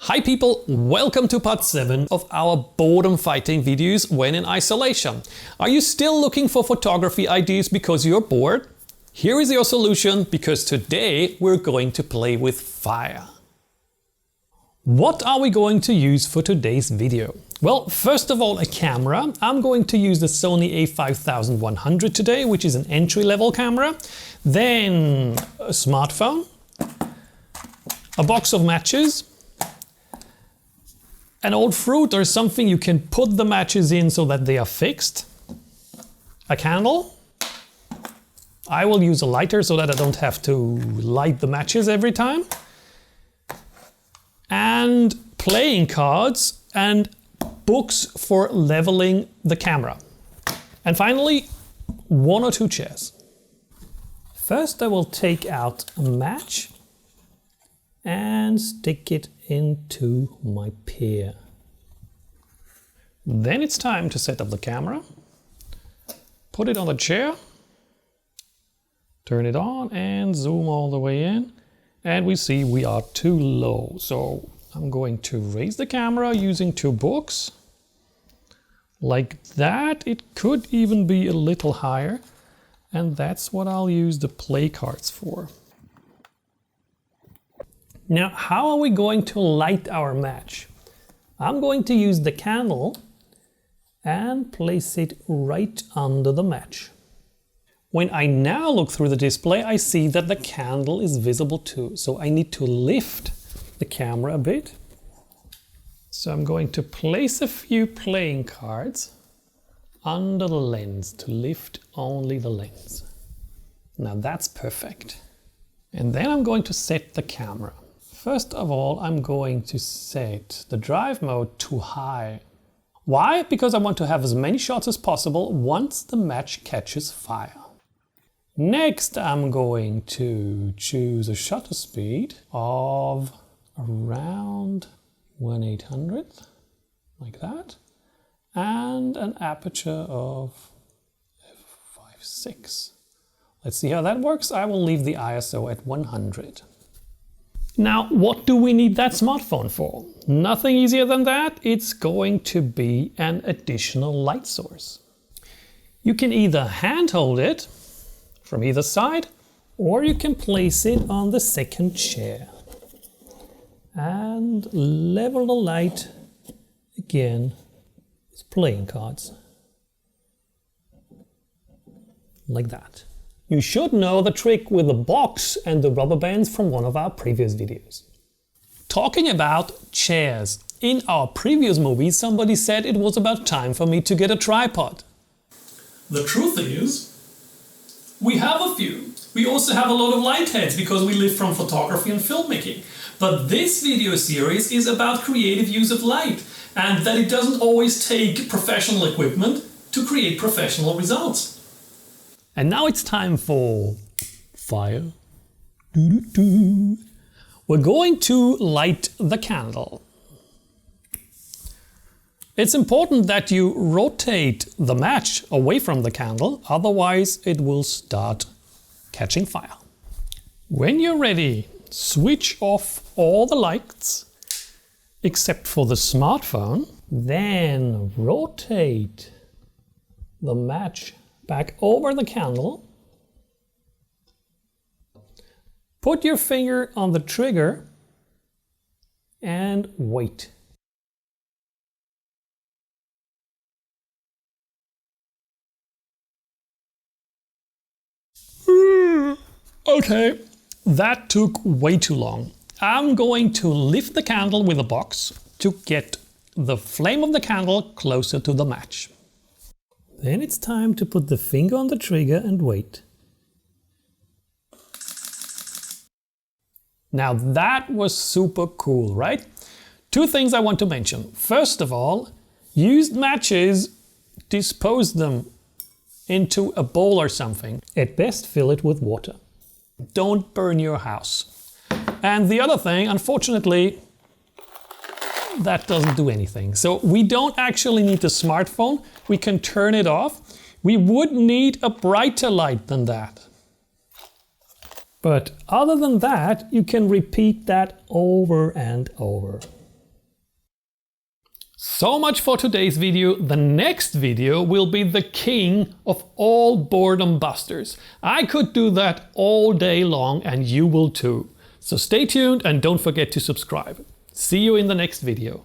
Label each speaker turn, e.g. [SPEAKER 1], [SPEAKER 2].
[SPEAKER 1] Hi people, welcome to part 7 of our boredom fighting videos when in isolation. Are you still looking for photography ideas because you're bored? Here is your solution, because today we're going to play with fire. What are we going to use for today's video? Well, first of all, a camera. I'm going to use the Sony a5100 today, which is an entry-level camera. Then a smartphone, a box of matches, an old fruit or something you can put the matches in so that they are fixed, a candle. I will use a lighter so that I don't have to light the matches every time, and playing cards and books for leveling the camera. And finally, 1 or 2 chairs. First I will take out a match and stick it into my pear. Then it's time to set up the camera. Put it on the chair, turn it on and zoom all the way in. And we see we are too low. So I'm going to raise the camera using 2 books. Like that. It could even be a little higher. And that's what I'll use the play cards for. Now, how are we going to light our match? I'm going to use the candle and place it right under the match. When I now look through the display, I see that the candle is visible too. So I need to lift the camera a bit. So I'm going to place a few playing cards under the lens to lift only the lens. Now that's perfect. And then I'm going to set the camera. First of all, I'm going to set the drive mode to high. Why? Because I want to have as many shots as possible once the match catches fire. Next, I'm going to choose a shutter speed of around 1/800, like that, and an aperture of f/6. Let's see how that works. I will leave the ISO at 100. Now, what do we need that smartphone for? Nothing easier than that. It's going to be an additional light source. You can either handhold it from either side, or you can place it on the second chair and level the light again with playing cards. Like that. You should know the trick with the box and the rubber bands from one of our previous videos. Talking about chairs. In our previous movie, somebody said it was about time for me to get a tripod. The truth is, we have a few. We also have a lot of light heads because we live from photography and filmmaking. But this video series is about creative use of light, and that it doesn't always take professional equipment to create professional results. And now it's time for fire. We're going to light the candle. It's important that you rotate the match away from the candle, otherwise it will start catching fire. When you're ready, switch off all the lights except for the smartphone, then rotate the match back over the candle. Put your finger on the trigger and wait. Okay, that took way too long. I'm going to lift the candle with a box to get the flame of the candle closer to the match. Then it's time to put the finger on the trigger and wait. Now that was super cool, right? 2 things I want to mention. First of all, used matches, dispose them into a bowl or something. At best, fill it with water. Don't burn your house. And the other thing, unfortunately, that doesn't do anything. So we don't actually need the smartphone. We can turn it off. We would need a brighter light than that. But other than that, you can repeat that over and over. So much for today's video. The next video will be the king of all boredom busters. I could do that all day long and you will too. So stay tuned and don't forget to subscribe. See you in the next video.